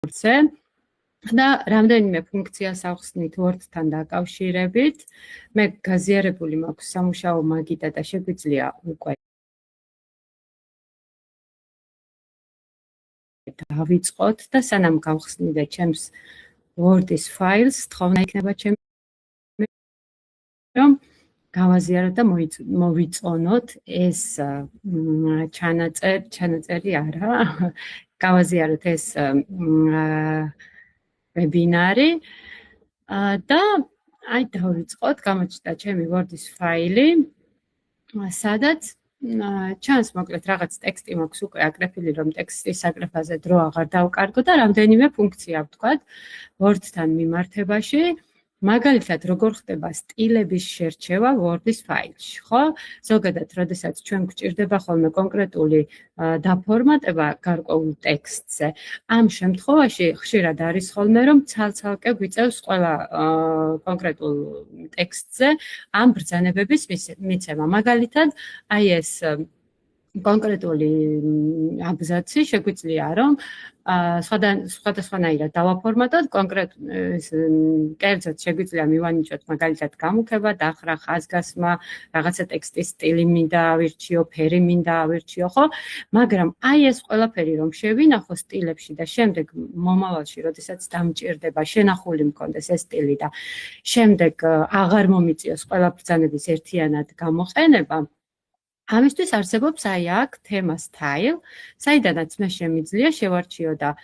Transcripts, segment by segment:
Word-ზე და რამდენიმე ფუნქციას ახსნით Word-თან დაკავშირებით. მე გაზიარებული მაქვს სამუშაო მაგიდა და შეგვიძლია უკვე დავიწყოთ და სანამ გავხსნიდე ჩემს Word-ის ფაილს, თხოვნა იქნება ჩემი რომ გავაზიაროთ და მოვიწონოთ ეს ჩანაწერი არა, გავაზიაროთ ეს ვებინარი და აი დავიწყოთ, გამოჩნდა ჩემი Word-ის ფაილი, სადაც ჩანს მოკლედ რაღაც ტექსტი მაქვს უკვე აკრეფილი, რომ ტექსტის აკრეფაზე დრო აღარ დავკარგო და რამდენიმე ფუნქცია ვთქვათ Word-თან მიმართებაში. მაგალითად, როგორ ხდება სტილების შერჩევა Word-ის ფაილში, ხო? ზოგადად, როდესაც ჩვენ გვჭირდება ხოლმე კონკრეტული დაფორმატება გარკვეულ ტექსტზე, ამ შემთხვევაში ხშირად არის ხოლმე, რომ ცალ-ცალკე გვიწევს ყველა კონკრეტულ ტექსტზე ამ ბრძანებების მიცემა. მაგალითად, აი ეს კონკრეტული აბზაცი შეგვიძლია რომ სხვადასხვანაირად დავაფორმატოთ, კერძოდ შეგვიძლია მივანიჭოთ მაგალითად გამუქება, დახრა, ხაზგასმა, რაღაცა ტექსტის სტილი მინდა ავირჩიო, ფერი მინდა ავირჩიო, ხო? მაგრამ აი ეს ყველაფერი რომ შევინახო სტილებში და შემდეგ მომავალში, როდესაც დამჭირდება შენახული მქონდეს ეს სტილი და შემდეგ აღარ მომიწიოს ყველა ბრძანების ერთიანად გამოყენება, ამისთვის არსებობს აი აქ თემა style, საიდანაც მე შემიძლია შევარჩიო და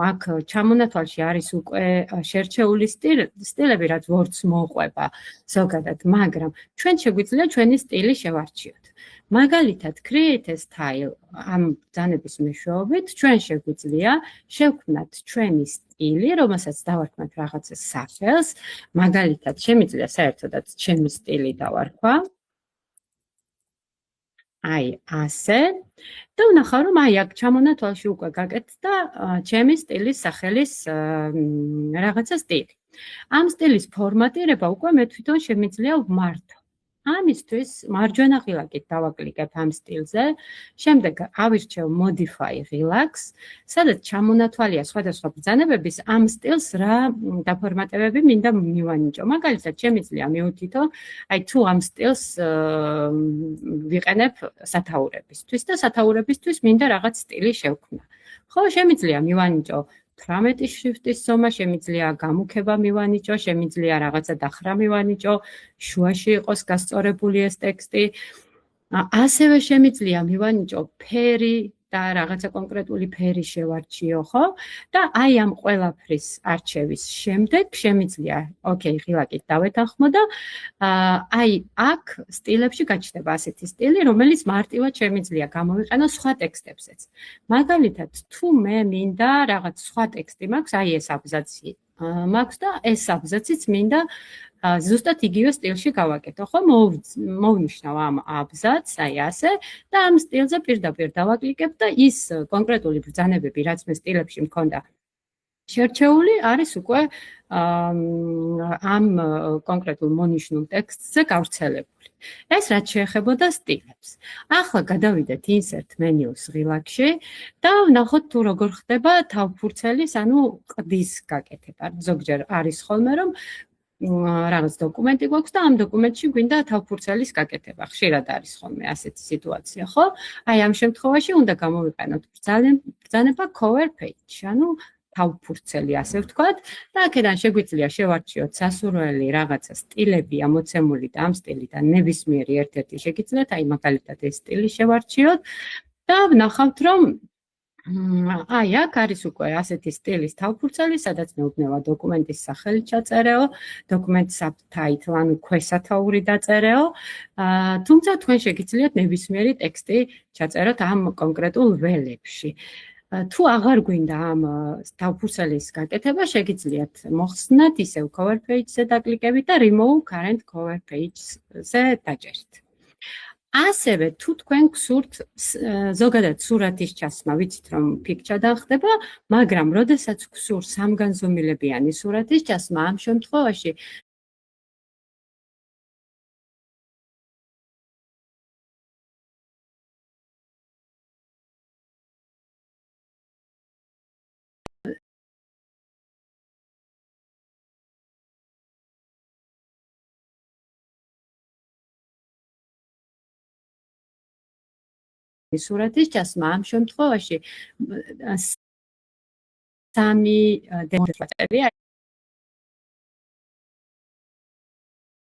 აქ ჩამონათვალში არის უკვე შერჩეული სტილები, რაც Word-ს მოყვება ზოგადად, მაგრამ ჩვენ შეგვიძლია ჩვენი სტილი შევარჩიოთ. მაგალითად, create a style ამ ბრძანების მეშვეობით ჩვენ შეგვიძლია შევქმნათ ჩვენი სტილი, რომელსაც დავარქმევთ რაღაცა სახელს, მაგალითად, შემიძლია საერთოდაც ჩემი სტილი დავარქვა. აი ასე და ვნახავ რომ აი აქ ჩამონათვალში უკვე გაკეთდა ჩემი სტილის სახელის რაღაცა სტილი. ამ სტილის ფორმატირება უკვე მე თვითონ შემიძლია ვმართო. ამისთვის მარჯვენა ღილაკით დავაკლიკებ ამ სტილზე, შემდეგ ავირჩევ modify ღილაკს, სადაც ჩამონათვალია სხვადასხვა ბრძანებების ამ სტილს რა დაფორმატებები მინდა მივანიჭო. მაგალითად, შემიძლია მივუთითო, აი თუ ამ სტილს ვიყენებ სათაურებისთვის და სათაურებისთვის მინდა რაღაც სტილი შევქმნა. ხო, შემიძლია მივანიჭო 18 შრიფტის ზომა, შემიძლია გამუქება მივანიჭო, შემიძლია რაღაცა დახრა მივანიჭო, შუაში იყოს გასწორებული ეს ტექსტი. ასევე შემიძლია მივანიჭო ფერი და რაღაცა კონკრეტული ფერი შევარჩიო, ხო? და აი ამ ყველაფრის არჩევის შემდეგ შემიძლია, ოკეი, ღილაკით დავეთანხმო და აი აქ სტილებში გაჩნდება ასეთი სტილი, რომელიც მარტივად შემიძლია გამოვიყენო სხვა ტექსტებზეც. მაგალითად, თუ მე მინდა რაღაც სხვა ტექსტი მაქვს, აი ეს აბზაცი მაქვს და ეს აბზაციც მინდა ზუსტად იგივე სტილში გავაკეთო, ხო? მოვნიშნავ ამ აბზაცს, აი ასე და ამ სტილზე პირდაპირ დავაკლიკებ და ის კონკრეტული ბრძანებები, რაც მე სტილებში მქონდა შერჩეული, არის უკვე ამ კონკრეტულ მონიშნულ ტექსტზე გავრცელებული. ეს რაც შეეხებოდა სტილებს. ახლა გადავიდეთ insert menu-ს ღილაკში და ვნახოთ თუ როგორ ხდება თავფურცელის, ანუ ყდის გაკეთება. ზოგჯერ არის ხოლმე რომ რაღაც დოკუმენტი გვაქვს და ამ დოკუმენტში გვინდა თავფურცელის გაკეთება. ხშირად არის ხოლმე ასეთი სიტუაცია, ხო? აი ამ შემთხვევაში უნდა გამოვიყენოთ ბრძანება cover page, ანუ თავფურცელი ასე ვთქვათ და აქედან შეგვიძლია შევარჩიოთ სასურველი რაღაცა სტილები ამოცემული და ამ სტილიდან ნებისმიერი ერთ-ერთი შეგიძლიათ, აი მაგალითად ეს სტილი შევარჩიოთ და ვნახავთ რომ აი აქ არის უკვე ასეთი სტილის თავფურცელი, სადაც მეუბნება დოკუმენტის სახელი ჩაწერეო, დოკუმენტის subtitle, ანუ ქვესათაური დაწერეო, თუმცა თქვენ შეგიძლიათ ნებისმიერი ტექსტი ჩაწეროთ ამ კონკრეტულ ველებში. თუ აღარ გვინდა ამ თავფურცელის გაკეთება, შეგიძლიათ მოხსნათ ისევ cover page-ზე დაკლიკებით და remove current cover page-ზე დაჭერით. ასევე თუ თქვენ გსურთ ზოგადად სურათის ჩასმა, ვიცით რომ picture-დან ხდება, მაგრამ როდესაც გსურთ სამგანზომილებიანი სურათის ჩასმა, ამ შემთხვევაში სურათის ჩასმა. ამ შემთხვევაში სამი დემონსტრაცია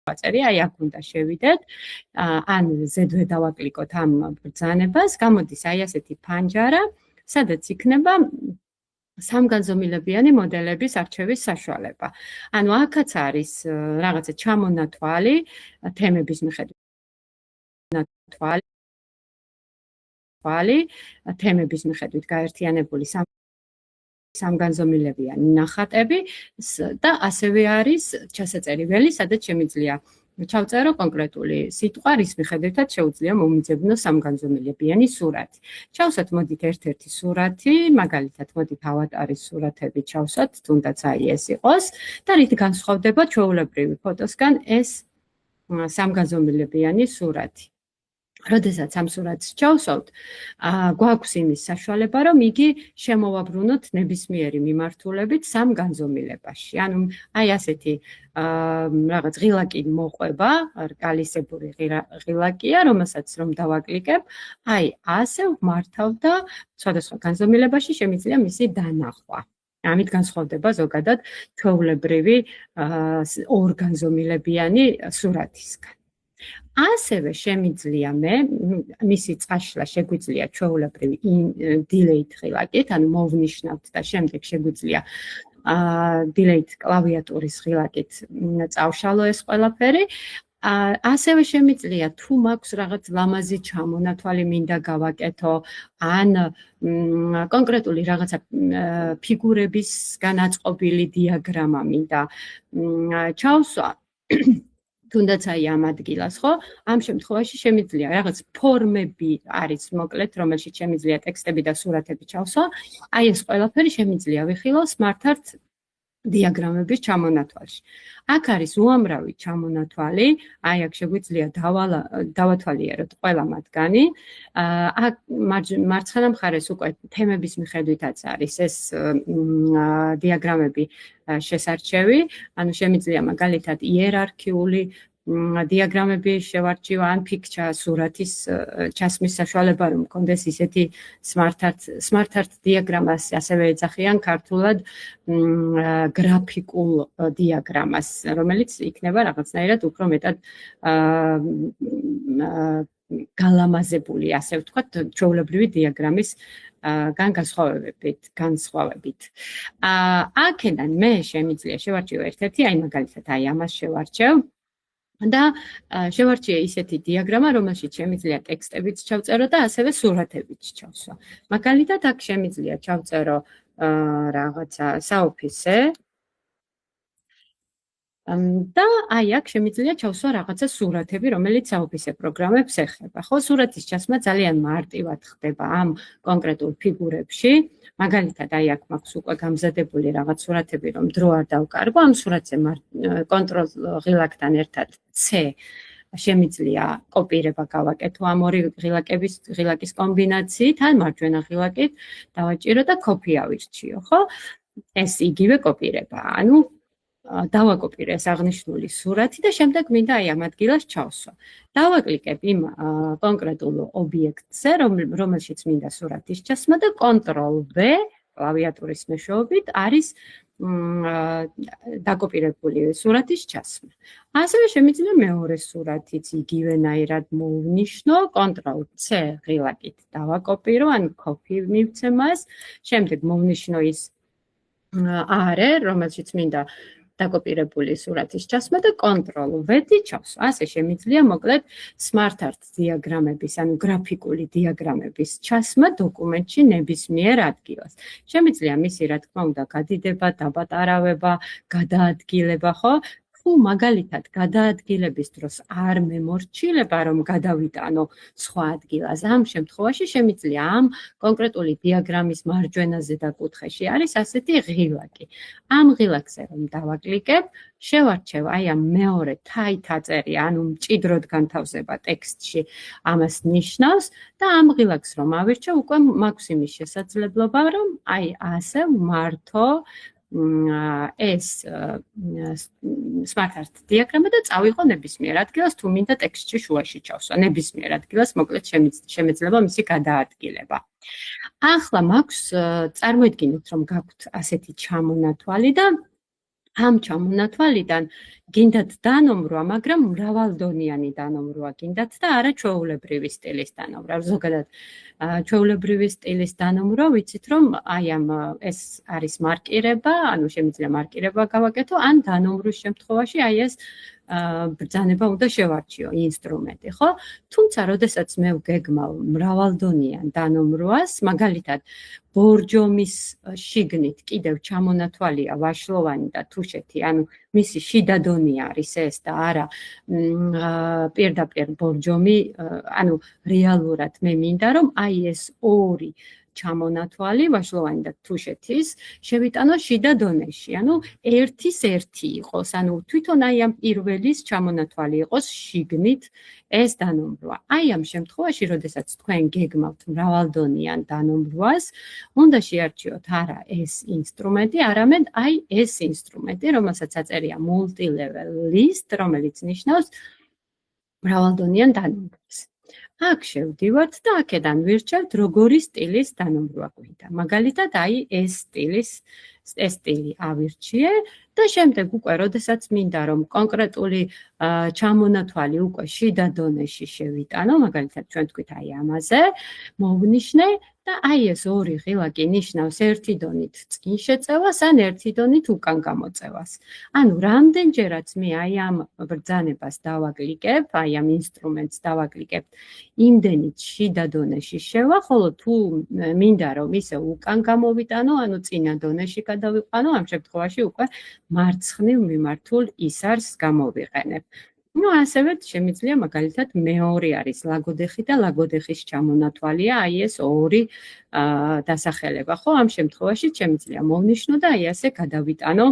აი აქ უნდა შევიდეთ, ან ზედვე დავაკლიკოთ ამ ბრძანებას, გამოდის აი ასეთი ფანჯარა, სადაც იქნება სამგანზომილებიანი მოდელების არჩევის საშუალება. ანუ აქაც არის რაღაცა ჩამონათვალი თემების მიხედვით. თემების მიხედვით გაერთიანებული სამგანზომილებიანი ნახატები და ასევე არის ჩასაწერი ველი, სადაც შემიძლია ჩავწერო კონკრეტული სიტყვა, რის მიხედვითაც შეუძლია მომიძებნო სამგანზომილებიანი სურათი. ჩავსვათ მოდით ერთ-ერთი სურათი, მაგალითად მოდით ავატარის სურათები ჩავსვათ, თუნდაც აი ეს იყოს და რით განსხვავდება ჩვეულებრივი ფოტოსგან ეს სამგანზომილებიანი სურათი. როდესაც ამ სურათს ჩავსვავთ, გვაქვს იმის საშუალება, რომ იგი შემოვაბრუნოთ ნებისმიერი მიმართულებით სამ განზომილებაში. ანუ აი ასეთი რაღაც ღილაკი მოყვება, კალისებური ღილაკია, რომელსაც რომ დავაკლიკებ, აი ასე ვმართავდა სხვადასხვა განზომილებაში შემიძლია მისი დანახვა. ამით განსხვავდება ზოგადად ჩვეულებრივი ორგანზომილებიანი სურათისგან. ასევე შემიძლია მისი წაშლა შეგვიძლია ჩვეულებრივი delayed ღილაკით, ანუ მოვნიშნავთ და შემდეგ შეგვიძლია delayed კლავიატურის ღილაკით წავშალო ეს ყველაფერი. ასევე შემიძლია თუ მაქვს რაღაც ლამაზი ჩამონათვალი მინდა გავაკეთო, ან კონკრეტული რაღაცა ფიგურებისგან აწყობილი დიაგრამა მინდა ჩავსვა. თუნდაც აი ამ ადგილას, ხო? ამ შემთხვევაში შემიძლია რაღაც ფორმები არის მოკლედ, რომელშიც შემიძლია ტექსტები და სურათები ჩავსვა. აი ეს ყველაფერი შემიძლია ვიხილო Smart Art დიაგრამების ჩამონათვალში. აქ არის უამრავი ჩამონათვალი, აი აქ შეგვიძლია დავათვალიეროთ ყველა მათგანი. აქ მარცხენა მხარეს უკვე თემების მიხედვითაც არის ეს დიაგრამები შესარჩევი, ანუ შემიძლია მაგალითად იერარქიული დიაგრამები შევარჩიო ან ფიქჩა სურათის ჩასმის საშუალება რომ მქონდეს ისეთი Smart Art დიაგრამას ასევე ეძახიან ქართულად გრაფიკულ დიაგრამას, რომელიც იქნება რაღაცნაირად უფრო მეტად გალამაზებული, ასე ვთქვათ, ჩვეულებრივი დიაგრამის განსხვავებით. აქედან მე შემიძლია შევარჩიო ერთ-ერთი, აი მაგალითად აი ამას შევარჩევ და შევარჩიე ისეთი დიაგრამა, რომელშიც შემიძლია ტექსტებიც ჩავწერო და ასევე სურათებიც ჩავსვა. მაგალითად აქ შემიძლია ჩავწერო რაღაცა საოფისე და აი აქ შემიძლია ჩავსვა რაღაცა სურათები, რომელიც საოფისე პროგრამებს ეხება. ხო, სურათის ჩასმა ძალიან მარტივად ხდება ამ კონკრეტულ ფიგურებში. მაგალითად, აი აქ მაქვს უკვე გამზადებული რაღაც სურათები, რომ დრო არ დავკარგო, ამ სურათზე კონტროლ ღილაკთან ერთად C შემიძლია კოპირება გავაკეთო ამ ორი ღილაკის კომბინაციით, ან მარჯვენა ღილაკით დავაჭირო და copy ავირჩიო, ხო? ეს იგივე კოპირება. ანუ დავაკოპირე ეს აღნიშნული სურათი და შემდეგ მინდა აი ამ ადგილას ჩავსვა. დავაკლიკებ იმ კონკრეტულ ობიექტზე, რომელშიც მინდა სურათის ჩასმა და Ctrl V კლავიატურის მეშვეობით არის დაკოპირებული სურათის ჩასმა. ასევე შემიძლია მეორე სურათიც იგივენაირად მოვნიშნო, Ctrl C ღილაკით დავაკოპირო, ან copy მივცე მას, შემდეგ მოვნიშნო ის არე, რომელშიც მინდა დაკოპირებული სურათის ჩასმა და Ctrl V-ით ჩავსვა. ასე შემიძლია მოკლედ Smart Art დიაგრამების, ანუ გრაფიკული დიაგრამების ჩასმა დოკუმენტში ნებისმიერ ადგილას. შემიძლია მისი, რა თქმა უნდა, გადიდება, დაბატარავება, გადაადგილება, ხო? თუ მაგალითად გადაადგილების დროს არ მემორჩილება, რომ გადავიტანო სხვა ადგილას, ამ შემთხვევაში შემიძლია ამ კონკრეტული დიაგრამის მარჯვენაზე და კუთხეში არის ასეთი ღილაკი. ამ ღილაკზე რომ დავაკლიკებ, შევარჩევ აი ამ მეორე თაითაწერი, ანუ მჭიდროდ განთავსება ტექსტში ამას ნიშნავს და ამ ღილაკს რომ ავირჩევ, უკვე მაქვს იმის შესაძლებლობა, რომ აი ასე ვმართო ეს smart art დიაგრამა და წავიღო ნებისმიერ ადგილას, თუ მინდა ტექსტში შუაში ჩავსვა. ნებისმიერ ადგილას მოკლედ შემეძლება მისი გადაადგილება. ახლა მაქვს წარმოიდგინეთ, რომ გაქვთ ასეთი ჩამონათვალი და ამ ჩამონათვალიდან გინდათ დანომრვა, მაგრამ მრავალდონიანი დანომრვა გინდათ და არა ჩვეულებრივი სტილის დანომრვა. ზოგადად ჩვეულებრივი სტილის დანომრვა ვიცით, რომ აი ამ ეს არის მარკირება, ანუ შემიძლია მარკირება გავაკეთო, ან დანომრვის შემთხვევაში აი ეს ბრძანება უნდა შევარჩიო ინსტრუმენტი, ხო? თუმცა, როდესაც მე ვგეგმავ მრავალდონიან დანომრვას, მაგალითად, ბორჯომის შიგნით კიდევ ჩამონათვალია ვაშლოვანი და თუშეთი, ანუ მისი შიდა დონე არის ეს და არა პირდაპირ ბორჯომი, ანუ რეალურად მე მინდა რომ აი ეს ორი ჩამონათვალი ვაშლოვანი და თუშეთის შევიტანო შიდა დონეში, ანუ ერთის ერთი იყოს, ანუ თვითონ აი ამ პირველის ჩამონათვალი იყოს შიგნით ეს დანომრვა. აი ამ შემთხვევაში, როდესაც თქვენ გეგმავთ მრავალდონიან დანომრვას, უნდა შეარჩიოთ არა ეს ინსტრუმენტი, არამედ აი ეს ინსტრუმენტი, რომელსაც აწერია multi-level list, რომელიც ნიშნავს მრავალდონიან დანომრვას. აქ შევდივართ და აქედან ვირჩევთ როგორი სტილის დანომრვა გვინდა. მაგალითად, აი ეს სტილი ავირჩიე და შემდეგ უკვე, როდესაც მინდა რომ კონკრეტული ჩამონათვალი უკვე შიდა დონეში შევიტანო, მაგალითად, ჩვენ თქვით აი ამაზე, მოვნიშნე და აი ეს ორი ღილაკი ნიშნავს ერთი დონით წინ შეწევას, ან ერთი დონით უკან გამოწევას. ანუ რამდენჯერაც მე აი ამ ბრძანებას დავაკლიკებ, აი ამ ინსტრუმენტს დავაკლიკებ, იმდენით შიდა დონეში შევა, ხოლო თუ მინდა რომ ისე უკან გამოვიტანო, ანუ წინა დონეში გადავიყვანო, ამ შემთხვევაში უკვე მარცხნივ მიმართულ ისარს გამოვიყენებ. Ну, ასევე შემიძლია მაგალითად მეორე არის ლაგოდეხი და ლაგოდეხის ჩამონათვალია, აი ეს ორი დასახელება, ხო? ამ შემთხვევაში შემიძლია მოვნიშნო და აი ასე გადავიტანო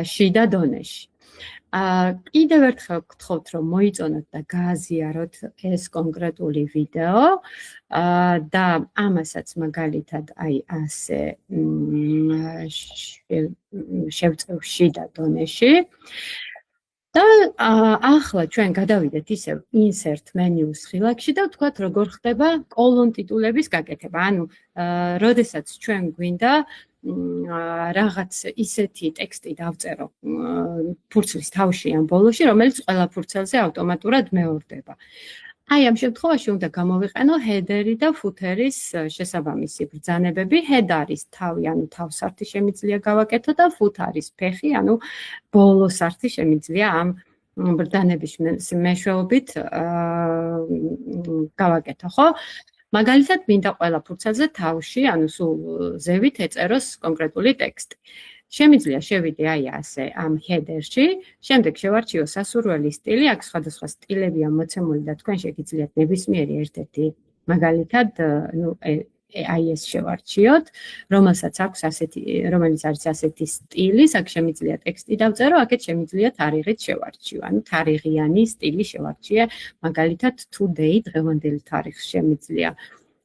შიდა დონეში. კიდევ ერთხელ გთხოვთ, რომ მოიწონოთ და გააზიაროთ ეს კონკრეტული ვიდეო და ამასაც მაგალითად აი ასე შევწევ შიდა დონეში. და ახლა ჩვენ გადავიდეთ ისევ insert menu-ს ღილაკში და ვთქვათ როგორ ხდება კოლონ ტიტულების გაკეთება. ანუ როდესაც ჩვენ გვინდა რაღაც ისეთი ტექსტი დავწერო ფურცლის თავში ან ბოლოში, რომელიც ყველა ფურცელზე ავტომატურად მეორდება. აი ამ შემთხვევაში უნდა გამოვიყენო header-ი და footer-ის შესაბამისი ბრძანებები. header-ის თავი, ანუ თავსართი შემიძლია გავაკეთო და footer-ის ფეხი, ანუ ბოლოსართი შემიძლია ამ ბრძანების მეშვეობით გავაკეთო, ხო? მაგალითად, მინდა ყველა ფურცელზე თავში, ანუ სულ ზევით ეწეროს კონკრეტული ტექსტი. შემიძლია შევიდე აი ასე ამ header-ში, შემდეგ შევარჩიო სასურველი სტილი, აქ სხვადასხვა სტილებია მოცემული და თქვენ შეგიძლიათ ნებისმიერი ერთ-ერთი მაგალითად, ну, აი ეს შევარჩიოთ, რომელსაც აქვს ასეთი, რომელიც არის ასეთი სტილი, აქ შემიძლია ტექსტი დავწერო, აქეთ შემიძლია თარიღით შევარჩიო, ანუ თარიღიანი სტილი შევარჩიე, მაგალითად today დღევანდელი თარიღს შემიძლია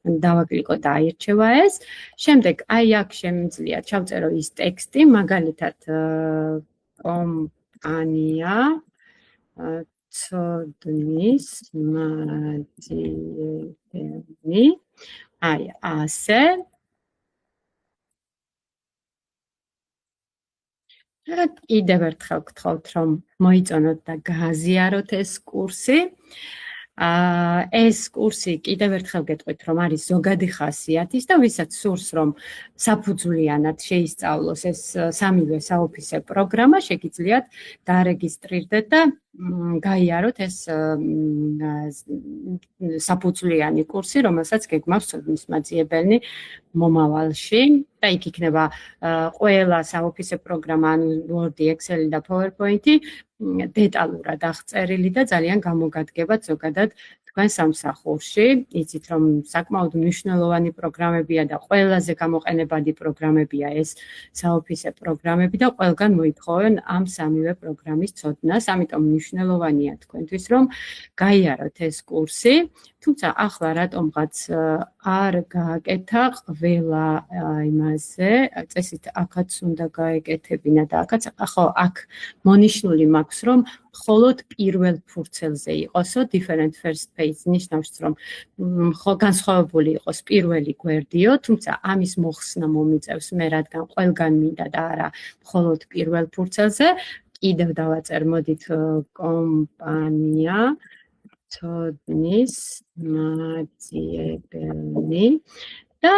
დავაკლიკო და აირჩევა ეს. შემდეგ აი აქ შემიძლია ჩავწერო ის ტექსტი, მაგალითად კომპანია ცოდნის მადლი. აი ასე. კიდევ ერთხელ გთხოვთ, რომ მოიწონოთ და გააზიაროთ ეს კურსი. ეს კურსი კიდევ ერთხელ გეტყვით, რომ არის ზოგადი ხასიათის და ვისაც სურს, რომ საფუძვლიანად შეისწავლოს ეს სამივე საოფისე პროგრამა, შეგიძლიათ დარეგისტრირდეთ და გაიაროთ ეს საფუძვლიანი კურსი, რომელსაც გეგმავს ცოდნისმაძიებელნი მომავალში და იქ იქნება ყველა საოფისე პროგრამა, ანუ Word-ი, Excel-ი და PowerPoint-ი დეტალურად აღწერილი და ძალიან გამოგადგებათ ზოგადად თქვენ სამსახურში, იცით რომ საკმაოდ მნიშვნელოვანი პროგრამებია და ყველაზე გამოყენებადი პროგრამებია ეს საოფისე პროგრამები და ყველგან მოითხოვენ ამ სამივე პროგრამის ცოდნას, ამიტომ მნიშვნელოვანია თქვენთვის რომ გაიაროთ ეს კურსი. თუმცა ახლა რატომღაც არ გააკეთა ყველა იმაზე, წესით აქაც უნდა გაეკეთებინა და აქ მონიშნული მაქვს რომ მხოლოდ პირველ ფურცელზე იყოსო different first page ნიშნავს რომ განსხვავებული იყოს პირველი გვერდიო, თუმცა ამის მოხსნა მომიწევს მე რადგან ყველგან მინდა და არა მხოლოდ პირველ ფურცელზე. კიდევ დავაწერ მოდით კომპანია ცოდნის მაძიებელი და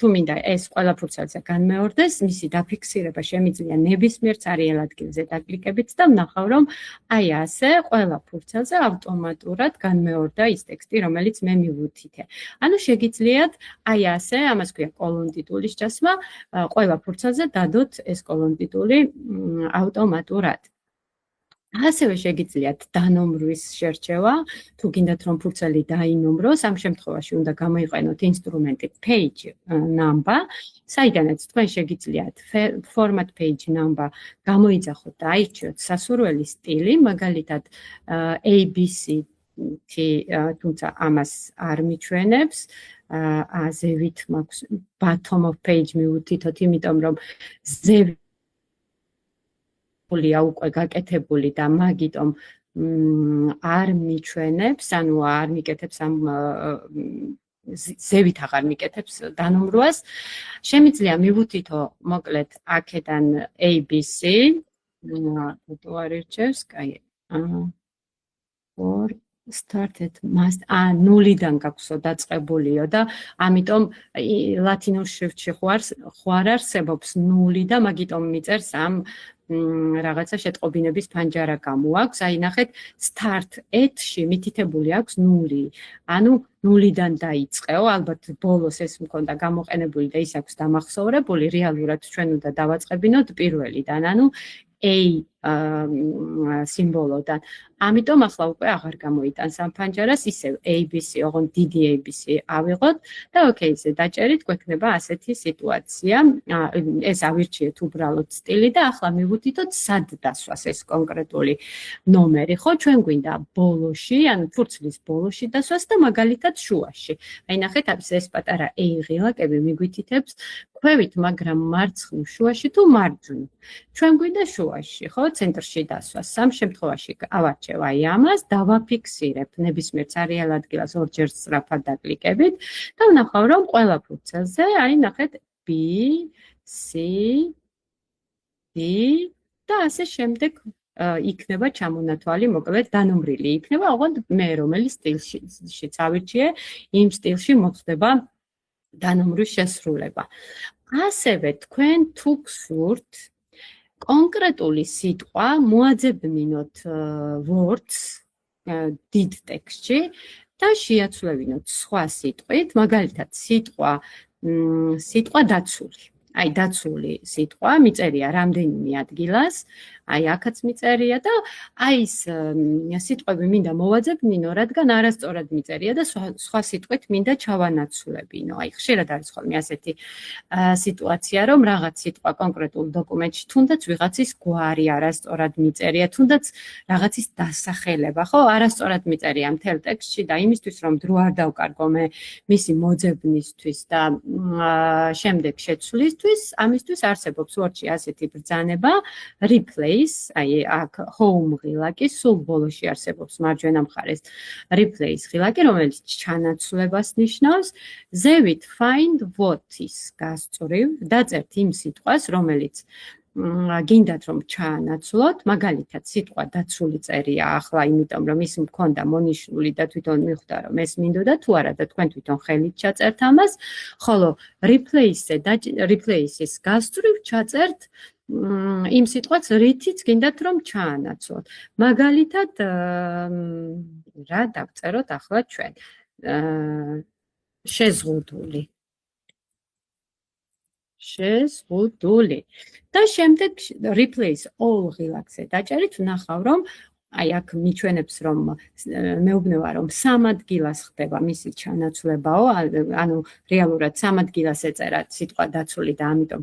თუ მინდა ეს ყველა ფურცელზე განმეორდეს, მისი დაფიქსირება შემიძლია ნებისმიერ ცარიელ ადგილზე დაკლიკებით და ვნახავ რომ აი ასე ყველა ფურცელზე ავტომატურად განმეორდა ის ტექსტი, რომელიც მე მივუთითე. ანუ შეგიძლიათ აი ასე, ამას ქვია კოლონ ტიტულის ჩასმა, ყველა ფურცელზე დადოთ ეს კოლონ ტიტული ავტომატურად. ასევე შეგიძლიათ დანომრვის შერჩევა, თუ გინდათ რომ ფურცელი დაინომროს, ამ შემთხვევაში უნდა გამოიყენოთ ინსტრუმენტი page number, საიდანაც თქვენ შეგიძლიათ format page number გამოიძახოთ და აირჩიოთ სასურველი სტილი, მაგალითად ABC, თუმცა ამას არ მიჩვენებს, ზევით მაქვს bottom of page მივუთითოთ, იმიტომ რომ ზევით უკვე გაკეთებული და მაგიტომ არ მიჩვენებს, ანუ არ მიკეთებს ამ ზევით აღარ მიკეთებს დანომრვას. შემიძლია მივუთითო მოკლედ აქედან ABC, თუ არ ირჩევს, კაი. for started must ნულიდან გაქვსო დაწყებულიო და ამიტომ ლათინურ შრიფტში ხوار არსებობს ნული და მაგიტომ მიწერს ამ რაღაცა შეტყობინების ფანჯარა გამოაქვს. აი ნახეთ, start at-ში მითითებული აქვს ნული. ანუ ნულიდან დაიწყეო, ალბათ ბოლოს ეს მქონდა გამოყენებული და ის აქვს დამახსოვრებული, რეალურად ჩვენ უნდა დავაწყებინოთ პირველიდან, ანუ A სიმბოლოდან. ამიტომ ახლა უკვე აღარ გამოიტანს ამ ფანჯარას, ისევ ABC, ოღონდ დიდი ABC ავიღოთ და OK-ზე დაჭერით, გვექნება ასეთი სიტუაცია. ეს ავირჩიეთ უბრალოდ სტილი და ახლა მივუთითოთ სად დასვას ეს კონკრეტული ნომერი, ხო? ჩვენ გვინდა ბოლოში, ანუ ფურცლის ბოლოში დასვას და მაგალითად შუაში. აი ნახეთ, ეს პატარა A ღილაკები მიგვითითებს ქვევით, მაგრამ მარცხნივ შუაში თუ მარჯვნივ. ჩვენ გვინდა შუაში, ხო? ცენტრში დასვას. სამ შემთხვევაში ავარჩევ აი ამას, დავაფიქსირებ ნებისმიერ ცარიელ ადგილას ორჯერ სწრაფად დაკლიკებით და ვნახავ რომ ყველა ფურცელზე, აი ნახეთ B, C, D და ასე შემდეგ იქნება ჩამონათვალი, მოკლედ დანომრილი იქნება, ოღონდ მე რომელი სტილშიც ავირჩიე, იმ სტილში მოხდება დანომრვის შესრულება. ასევე თქვენ თუ გსურთ კონკრეტული სიტყვა მოაძებნინოთ words დიდ ტექსტში და შეაცვლევინოთ სხვა სიტყვით, მაგალითად სიტყვა დაცული. აი დაცული სიტყვა მიწერია რამდენიმე ადგილას, აი აქაც მიწერია და აი ეს სიტყვები მინდა მოვაძებნინო, რადგან არასწორად მიწერია და სხვა სიტყვით მინდა ჩავანაცვლებინო. აი ხშირად არის ხოლმე ასეთი სიტუაცია, რომ რაღაც სიტყვა კონკრეტულ დოკუმენტში თუნდაც ვიღაცის გვარი არასწორად მიწერია, თუნდაც რაღაცის დასახელება, ხო, არასწორად მიწერია მთელ ტექსტში და იმისთვის რომ დრო არ დავკარგო მე მისი მოძებნისთვის და შემდეგ შეცვლისთვის, ამისთვის არსებობს Word-ში ასეთი ბრძანება replace, აი აქ home ღილაკი, სულ ბოლოში არსებობს მარჯვენა მხარეს replace ღილაკი, რომელიც ჩანაცვლებას ნიშნავს. ზევით find what-ის გასწვრივ დაწერთ იმ სიტყვას, რომელიც გინდათ რომ ჩაანაცვლოთ, მაგალითად სიტყვა დაცული წერია ახლა, იმიტომ რომ ის მქონდა მონიშნული და თვითონ მიხვდა რომ ეს მინდოდა თუ არა და თქვენ თვითონ ხელით ჩაწერთ ამას, ხოლო replace-ის გასწვრივ ჩაწერთ იმ სიტყვას, რითიც გინდათ რომ ჩაანაცვლოთ. მაგალითად რა დავწეროთ ახლა ჩვენ? შეზღუდული. და შემდეგ replace all ღილაკზე დაჭერით, ვნახავ რომ აი აქ მიჩვენებს რომ მეუბნება რომ 3 ადგილას ხდება მისი ჩანაცვლებაო, ანუ რეალურად 3 ადგილას ეწერა სიტყვა დაცული და ამიტომ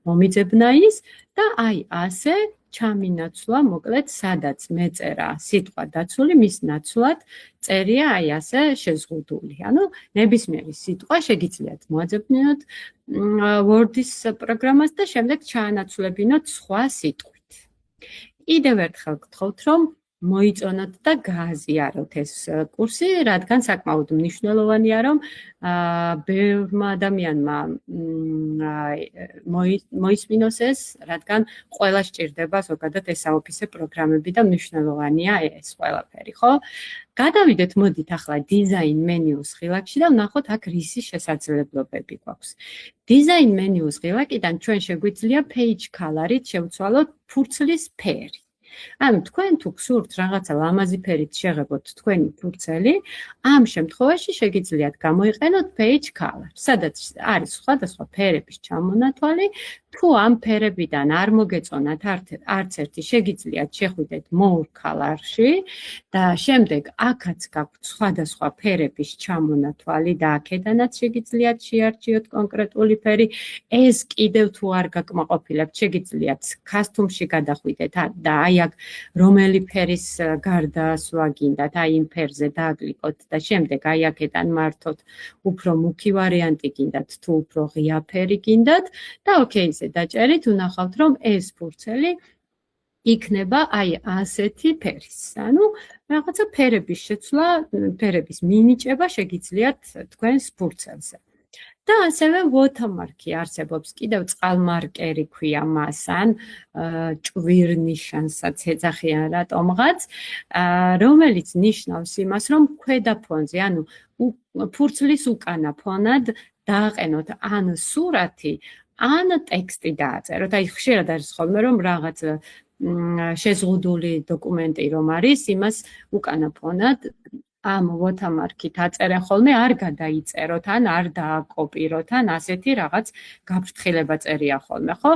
მომიძებნა ის და აი ასე ჩამინაცვლა მოკლედ სადაც მეწერა სიტყვა დაცული მის ნაცვლად წერია აი ასე შეზღუდული. ანუ ნებისმიერი სიტყვა შეგიძლიათ მოაძებნოთ Word-ის პროგრამას და შემდეგ ჩაანაცვლებინოთ სხვა სიტყვით. კიდევ ერთხელ გთხოვთ რომ მოიწონოთ და გააზიაროთ ეს კურსი, რადგან საკმაოდ მნიშვნელოვანია რომ ბევრმა ადამიანმა მოისმინოს ეს, რადგან ყველა სჭირდება ზოგადად ეს საოფისე პროგრამები და მნიშვნელოვანია ეს ყველაფერი, ხო? გადავიდეთ მოდით ახლა დიზაინ მენიუს ღილაკში და ვნახოთ აქ რისი შესაძლებლობები გვაქვს. დიზაინ მენიუს ღილაკიდან ჩვენ შეგვიძლია page color-ით შევცვალოთ ფურცლის ფერი. ანუ თქვენ თუ გსურთ რაღაცა ლამაზი ფერით შეღებოთ თქვენი ფურცელი, ამ შემთხვევაში შეგიძლიათ გამოიყენოთ page color, სადაც არის სხვადასხვა ფერების ჩამონათვალი. თუ ამ ფერებიდან არ მოგეწონათ არც ერთი, შეგიძლიათ შეხვიდეთ more color-ში და შემდეგ აქაც გაქვთ სხვადასხვა ფერების ჩამონათვალი და აქედანაც შეგიძლიათ შეარჩიოთ კონკრეტული ფერი. ეს კიდევ თუ არ გაკმაყოფილებთ, შეგიძლიათ custom-ში გადახვიდეთ და აი აქ რომელი ფერის გარდაასვლა გინდათ, აი იმ ფერზე დააკლიკოთ და შემდეგ აი აქედან მართოთ უფრო მუქი ვარიანტი გინდათ თუ უფრო ღია ფერი გინდათ და ოკეიზე დაჭერით, ვნახავთ რომ ეს ფურცელი იქნება აი ასეთი ფერის. ანუ რაღაცა ფერების შეცვლა, ფერების მინიჭება შეგიძლიათ თქვენს ფურცელზე. და ასევე watermark-ი არსებობს, კიდევ წყალმარკერი ქვია მას, ან ჭვირნიშანსაც ეძახიან რატომღაც, რომელიც ნიშნავს იმას, რომ ქვედა ფონზე, ანუ ფურცლის უკანა ფონად დააყენოთ ან სურათი, ან ტექსტი დააწეროთ. აი ხშირად არის ხოლმე რომ რაღაც შეზღუდული დოკუმენტი რომ არის, იმას უკანა ფონად ამ watermark-ით აწერენ ხოლმე, არ გადაიწეროთ, ან არ დააკოპიროთ, ან ასეთი რაღაც გაფრთხილება წერია ხოლმე, ხო?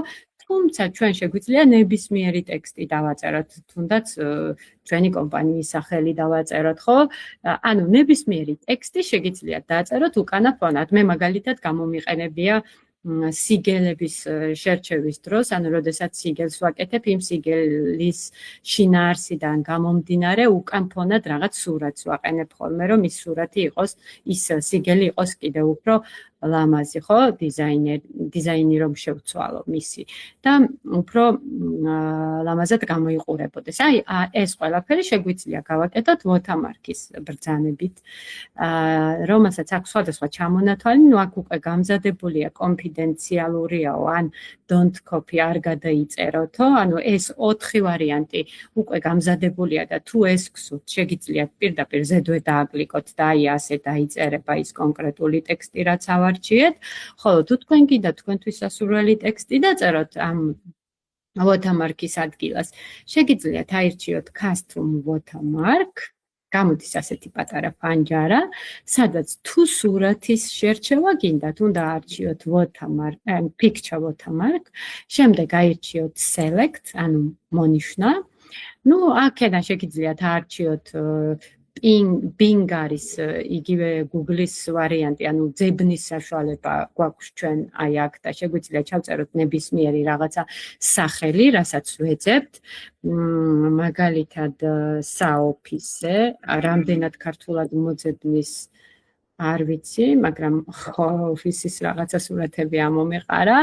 თუმცა ჩვენ შეგვიძლია ნებისმიერი ტექსტი დავაწეროთ, თუნდაც ჩვენი კომპანიის სახელი დავაწეროთ, ხო? ანუ ნებისმიერი ტექსტი შეგიძლიათ დააწეროთ უკანა ფონად. მე მაგალითად გამომიყენებია სიგელების შერჩევის დროს, ანუ როდესაც სიგელს ვაკეთებ, იმ სიგელის შინაარსიდან გამომდინარე უკან ფონად რაღაც სურათს ვაყენებ ხოლმე, რომ ის სურათი იყოს, ის სიგელი იყოს კიდევ უფრო ლამაზი, ხო? დიზაინი რომ შევცვალო მისი და უფრო ლამაზად გამოიყურებოდეს. აი ეს ყველაფერი შეგვიძლია გავაკეთოთ watermark-ის ბრძანებით, რომელსაც აქვს სხვადასხვა ჩამონათვალი, ნუ აქ უკვე გამზადებულია კონფიდენციალურიაო, ან don't copy არ გადაიწეროთო, ანუ ეს 4 ვარიანტი უკვე გამზადებულია და თუ ეს გსურთ, შეგიძლიათ პირდაპირ ზედვე დააკლიკოთ და აი ასე დაიწერება ის კონკრეტული ტექსტი, რაც ავარჩიეთ, ხოლო თუ თქვენ კიდე თქვენთვის სასურველი ტექსტი დაწეროთ ამ watermark-ის ადგილას, შეგიძლიათ აირჩიოთ custom watermark, გამოდის ასეთი პატარა ფანჯარა, სადაც თუ სურათის შერჩევა გინდათ, უნდა აარჩიოთ watermark, picture watermark, შემდეგ აირჩიოთ select, ანუ მონიშნა. ნუ აქედან შეგიძლიათ აარჩიოთ Bing არის იგივე Google-ის ვარიანტი, ანუ ძებნის საშუალება გვაქვს ჩვენ აი აქ და შეგვიძლია ჩავწეროთ ნებისმიერი რაღაცა სახელი, რასაც ვეძებთ. მაგალითად საოფისე, რამდენად ქართულად მოძებნის არ ვიცი, მაგრამ ოფისის რაღაცა სურათები ამომეყარა.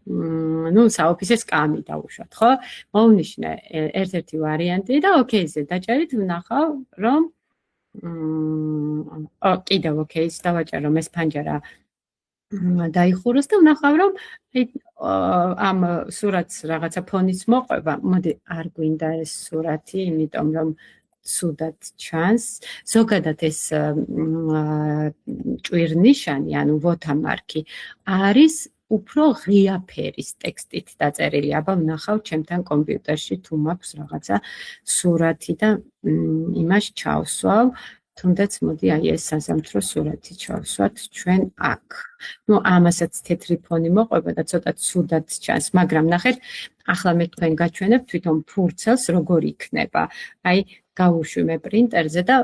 ნუ საოფისე სკამი დავუშვათ, ხო? მოვნიშნე ერთ-ერთი ვარიანტი და ოკეიზე დაჭერით, ვნახავ რომ კიდევ ოკეის დავაჭერ რომ ეს ფანჯარა დაიხუროს და ვნახავ რომ ამ სურათს რაღაცა ფონის მოყვება. მოდი არ გვინდა ეს სურათი, იმიტომ რომ ცუდად ჩანს. ზოგადად ეს ჭვირნიშანი, ანუ watermark-ი არის უფრო ღია ფერის ტექსტით დაწერილი. აბა ვნახავ ჩემთან კომპიუტერში თუ მაქვს რაღაცა სურათი და იმას ჩავსვავ. თუნდაც მოდი აი ეს საზამთრო სურათი ჩავსვათ ჩვენ აქ. ნუ ამასაც თეთრი ფონი მოყვება და ცოტა ცუდად ჩანს, მაგრამ ნახეთ, ახლა მე თქვენ გაჩვენებთ თვითონ ფურცელს როგორ იქნება. აი გავუშვიმე პრინტერზე და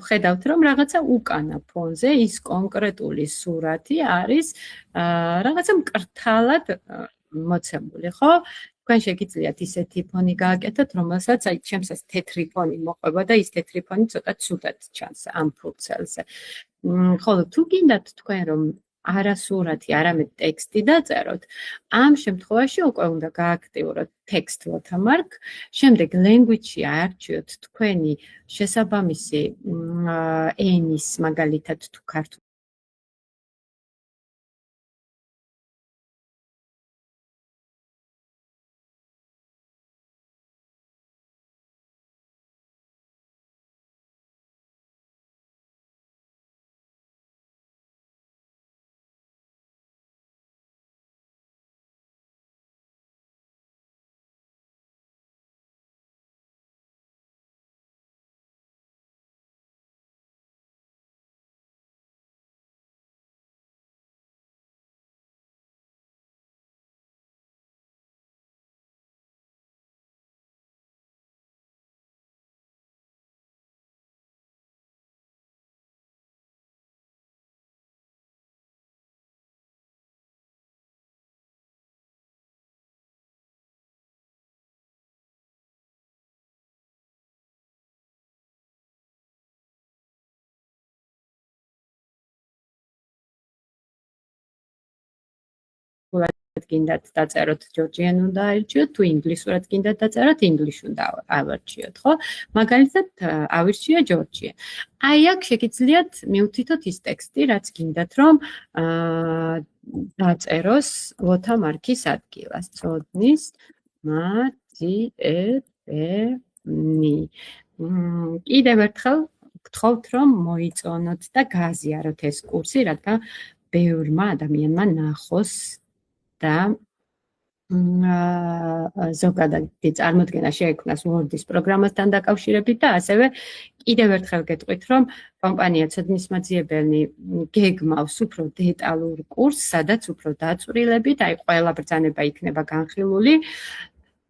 ვხედავთ რომ რაღაცა უკანა ფონზე ის კონკრეტული სურათი არის რაღაცა მკრთალად მოცემული, ხო? თქვენ შეგიძლიათ ისეთი ფონი გააკეთოთ, რომელსაც აი ჩემსაც თეთრი ფონი მოყვება და ის თეთრი ფონი ცოტა ცუდად ჩანს ამ ფურცელზე. ხოლო თუ გინდათ თქვენ რომ არა სურათი, არამედ ტექსტი დაწეროთ, ამ შემთხვევაში უკვე უნდა გააქტიუროთ text watermark, შემდეგ language-ში აარჩიოთ თქვენი შესაბამისი ენის, მაგალითად თუ ქართულ გინდათ დაწეროთ ჯორჯიან უნდა აირჩიოთ, თუ ინგლისურად გინდათ დაწეროთ ინგლისში უნდა ავარჩიოთ, ხო? მაგალითად ავირჩია ჯორჯია. აი აქ შეგიძლიათ მივთითოთ ის ტექსტი, რაც გინდათ რომ დაწეროს watermark-ის ადგილას. წოდნის მატიებენი. კიდევ ერთხელ გთხოვთ რომ მოიწონოთ და გააზიაროთ ეს კურსი, რადგან ბევრმა ადამიანმა ნახოს და ზოგადად წარმოდგენა შეექმნას Word-ის პროგრამასთან დაკავშირებით და ასევე კიდევ ერთხელ გეტყვით, რომ კომპანია ცოდნისმაძიებელი გეგმავს უფრო დეტალურ კურსს, სადაც უფრო დაწვრილებით, აი ყველა ბრძანება იქნება განხილული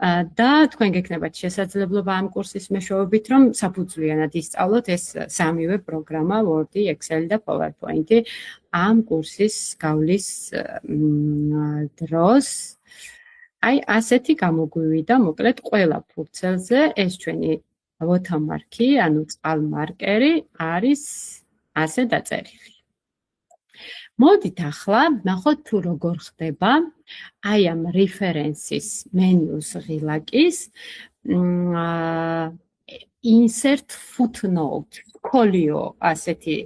და თქვენ გეკნებათ შესაძლებლობა ამ კურსის მეშვეობით, რომ საფუძვლიანად ისწავლოთ ეს სამივე პროგრამა, Word-ი, Excel-ი და PowerPoint-ი ამ კურსის გავლის დროს. აი ასეთი გამოგვივიდა მოკლედ ყველა ფურცელზე ეს ჩვენი watermark-ი, ანუ წყალმარკერი არის ასე დაწერილი. მოდით ახლა ნახოთ თუ როგორ ხდება აი ამ references menus ღილაკის insert footnote კოლიო ასეთი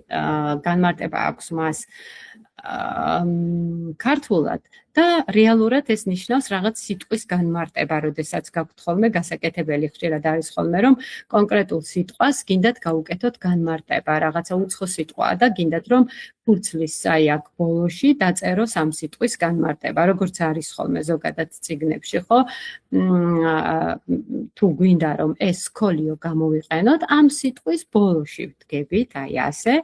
განმარტება აქვს მას ქართულად და რეალურად ეს ნიშნავს რაღაც სიტყვის განმარტება, როდესაც გაქვთ ხოლმე გასაკეთებელი ხშირად არის ხოლმე რომ კონკრეტულ სიტყვას გინდათ გაუკეთოთ განმარტება, რაღაცა უცხო სიტყვაა და გინდათ რომ ფურცლის აი აქ ბოლოში დაწეროს ამ სიტყვის განმარტება, როგორც არის ხოლმე ზოგადად წიგნებში, ხო? თუ გვინდა რომ ეს კოლიო გამოვიყენოთ, ამ სიტყვის ბოლოში ვდგებით, აი ასე.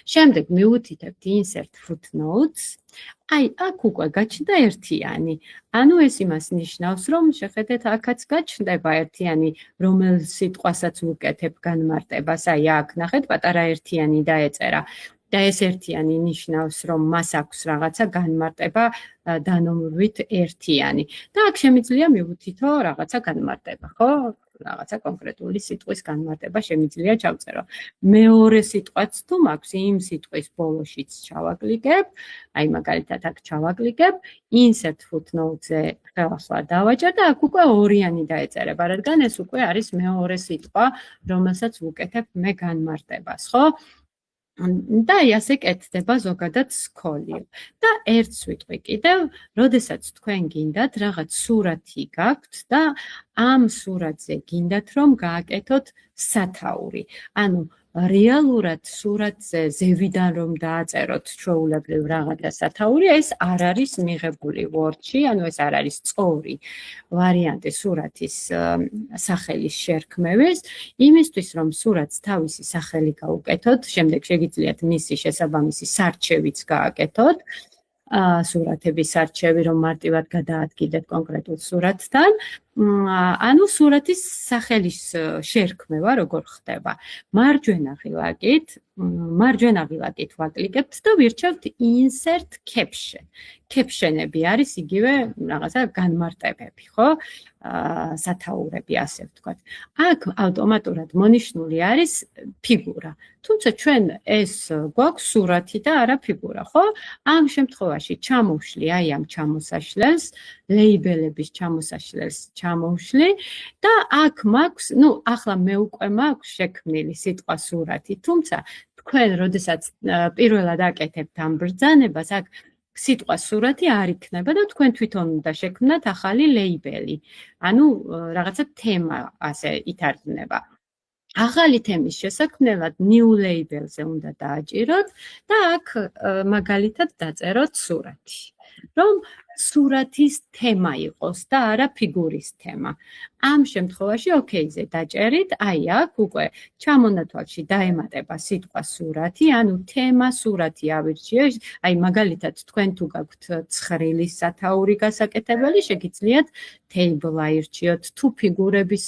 შემდეგ მივუთითებთ insert footnotes. აი, აქ უკვე გაჩნდა ერთიანი. ანუ ეს იმას ნიშნავს, რომ შეხედეთ, აქაც გაჩნდება ერთიანი, რომელ სიტყვასაც ვუკეთებ განმარტებას. აი, აქ ნახეთ, პატარა ერთიანი დაეწერა. და ეს ერთიანი ნიშნავს, რომ მას აქვს რაღაცა განმარტება დანომრვით ერთიანი. და აქ შემიძლია მივუთითო რაღაცა განმარტება, ხო? რაღაცა კონკრეტული სიტყვის განმარტება შემიძლია ჩავწერო. მეორე სიტყვაც თუ მაქვს, იმ სიტყვის ბოლოშიც ჩავაკლიკებ, აი მაგალითად აქ ჩავაკლიკებ, insert footnote-ზე ხელახლა დავაჭერ და აქ უკვე ორიანი დაეწერება, რადგან ეს უკვე არის მეორე სიტყვა, რომელსაც ვუკეთებ მე განმარტებას, ხო? და ასე კეთდება ზოგადად სკოლიო. და ერთ სიტყვი კიდევ, როდესაც თქვენ გინდათ რაღაც სურათი გაქვთ და ამ სურათზე გინდათ რომ გააკეთოთ სათაური. ანუ რეალურად სურათზე ზევიდან რომ დააწეროთ ჩვეულებრივ რაღაცა სათაური, ეს არ არის მიღებული Word-ში, ანუ ეს არ არის სწორი ვარიანტი სურათის სახელის შერქმევის, იმისთვის რომ სურათს თავისი სახელი გაუკეთოთ, შემდეგ შეგიძლიათ მისი შესაბამისი სარჩევიც გააკეთოთ. სურათების არჩევი რომ მარტივად გადაადგილდეთ კონკრეტულ სურათთან, ანუ სურათის სახელის შერქმევა როგორ ხდება. მარჯვენა ღილაკით ვაკლიკებთ და ვირჩევთ insert caption. caption-ები არის იგივე რაღაცა განმარტებები, ხო? სათაურები ასე ვთქვათ. აქ ავტომატურად მონიშნული არის ფიგურა. თუმცა ჩვენ ეს გვაქვს სურათი და არა ფიგურა, ხო? ამ შემთხვევაში ჩამოვშლი აი ამ ჩამოსაშლელს, ლეიბელების ჩამოსაშლელს ჩამოვშლი და აქ მაქვს, ახლა მე უკვე მაქვს შექმნილი სიტყვა სურათი, თუმცა თქვენ როდესაც პირველად აკეთებთ ამ ბრძანებას, აქ სიტყვა სურათი არ იქნება და თქვენ თვითონ უნდა შექმნათ ახალი ლეიბელი. ანუ რაღაცა თემა ასე ითარგმნება. ახალი თემის შესაქმნელად new label-ზე უნდა დააჭიროთ და აქ მაგალითად დაწეროთ სურათი. რომ სურათის თემა იყოს და არა ფიგურის თემა. ამ შემთხვევაში OK-ზე დაჭერით, აი აქ უკვე ჩამონათვალში დაემატება სიტყვა სურათი, ანუ თემა სურათი ავირჩიე. აი მაგალითად თქვენ თუ გაქვთ ცხრილის სათაური გასაკეთებელი, შეგიძლიათ table აირჩიოთ, თუ ფიგურების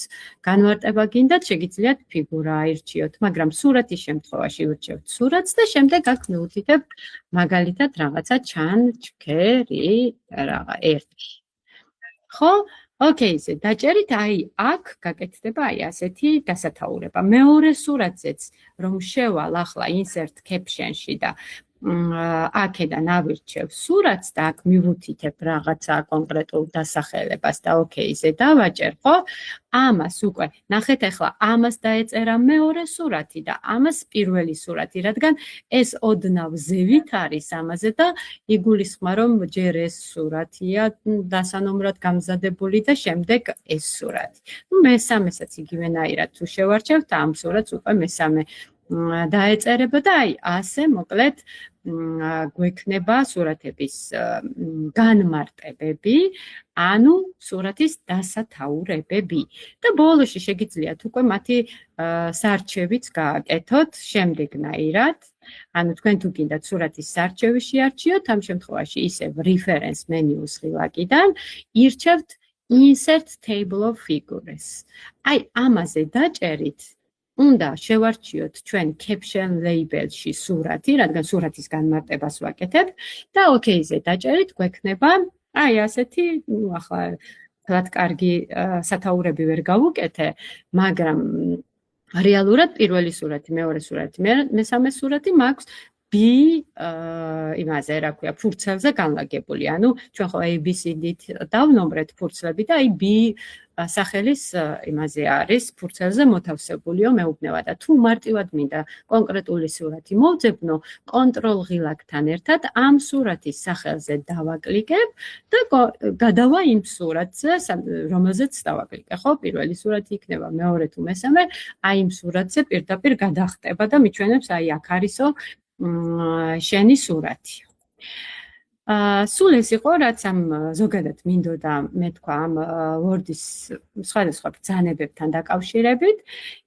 განმარტება გინდათ, შეგიძლიათ ფიგურა აირჩიოთ, მაგრამ სურათის შემთხვევაში ვირჩევთ სურათს და შემდეგ აქ მივუთითებთ მაგალითად რაღაცა ჩანჩქერი რაღა 1. ხო? OK-ზე დაჭერით, აი აქ გაკეთდება აი ასეთი დასათაურება. მეორე სურათზეც რომ შევალ ახლა insert caption-ში და აქედან ავირჩევ სურათს და აქ მივუთითებ რაღაცა კონკრეტულ დასახელებას და OK-ზე დავაჭერ, ხო? ამას უკვე ნახეთ ახლა ამას დაეწერა მეორე სურათი და ამას პირველი სურათი, რადგან ეს ოდნავ ზევით არის ამაზე და იგულისხმა რომ ჯერ ეს სურათია დასანომრად გამზადებული და შემდეგ ეს სურათი. მესამესაც იგივენაირად თუ შევარჩევთ ამ სურათს უკვე მესამე დაეწერება და აი ასე მოკლედ გვექნება სურათების განმარტებები, ანუ სურათის დასათაურებები. და ბოლოში შეგიძლიათ უკვე მათი სარჩევიც გააკეთოთ შემდეგნაირად. ანუ თქვენ თუ გინდათ სურათის სარჩევი შეარჩიოთ, ამ შემთხვევაში ისევ reference menu-ს ღილაკიდან ირჩევთ insert table of figures. აი ამაზე დაჭერით უნდა შევარჩიოთ ჩვენ caption label-ში სურათი, რადგან სურათის განმარტებას ვაკეთებთ და OK-ზე დაჭერით გვექნება აი ასეთი, ახლა თქვათ კარგი სათაურები ვერ გავუკეთე, მაგრამ რეალურად პირველი სურათი, მეორე სურათი, მესამე სურათი მაქვს იმაზე, რა ქვია, ფურცელზე განლაგებული. ანუ ჩვენ ხო ABCD-ით დავნომრეთ ფურცლები და აი B სახელის იმაზე არის ფურცელზე მოთავსებულიო მეუბნება და თუ მარტივად მინდა კონკრეტული სურათი მოვძებნო, კონტროლ ღილაკთან ერთად ამ სურათის სახელზე დავაკლიკებ და გადავა იმ სურათზე, რომელზეც დავაკლიკე, ხო? პირველი სურათი იქნება, მეორე თუ მესამე, აი იმ სურათზე პირდაპირ გადახტება და მიჩვენებს აი აქ არისო შენი სურათი. სულ ეს იყო, რაც ამ ზოგადად მინდოდა მეთქვა ამ Word-ის სხვადასხვა ბრძანებებთან დაკავშირებით.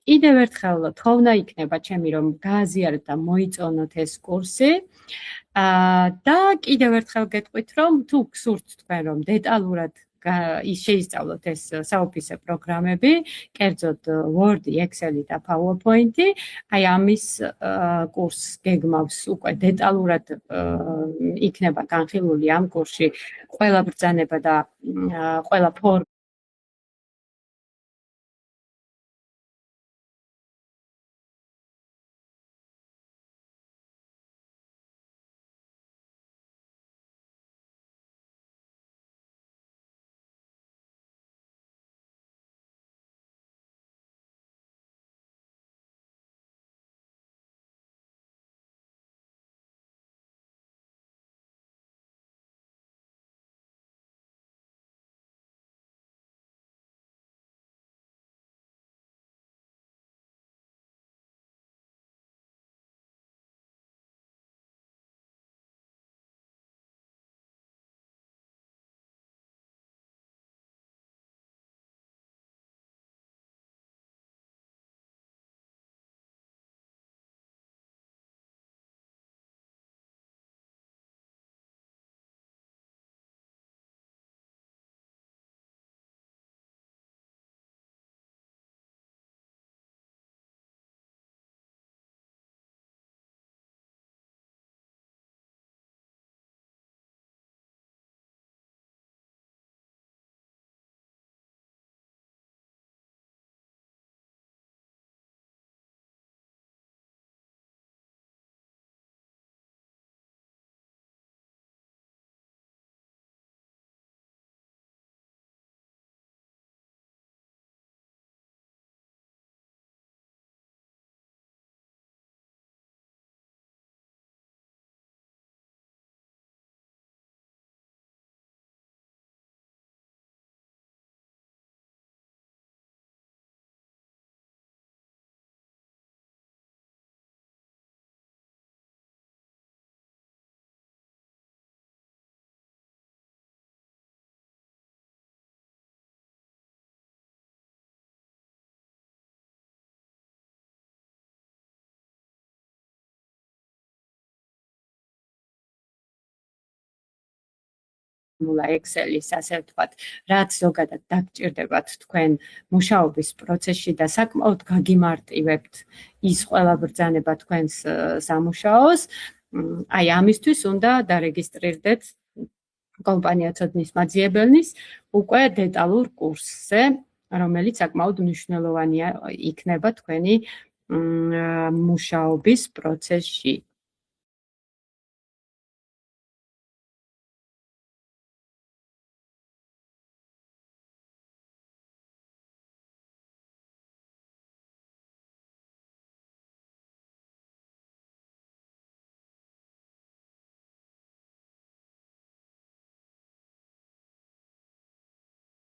კიდევ ერთხელ თხოვნა იქნება ჩემი, რომ გააზიაროთ და მოიწონოთ ეს კურსი. და კიდევ ერთხელ გეტყვით, რომ თუ გსურთ თქვენ რომ დეტალურად შეისწავლოთ ეს საოფისე პროგრამები, კერძოდ Word, Excel და PowerPoint-ი, აი ამის კურსს გეგმავს უკვე დეტალურად იქნება განხილული ამ კურსში ყველა ბრძანება და ყველა ფორმა ფორმულა Excel-ის, ასე ვთქვათ, რაც ზოგადად დაგჭირდებათ თქვენ მუშაობის პროცესში და საკმაოდ გაგიმარტივებთ ის ყველა ბრძანება თქვენს სამუშაოს, აი ამისთვის უნდა დარეგისტრირდეთ კომპანია ცოდნის მაძიებელნის უკვე დეტალურ კურსზე, რომელიც საკმაოდ მნიშვნელოვანია იქნება თქვენი მუშაობის პროცესში.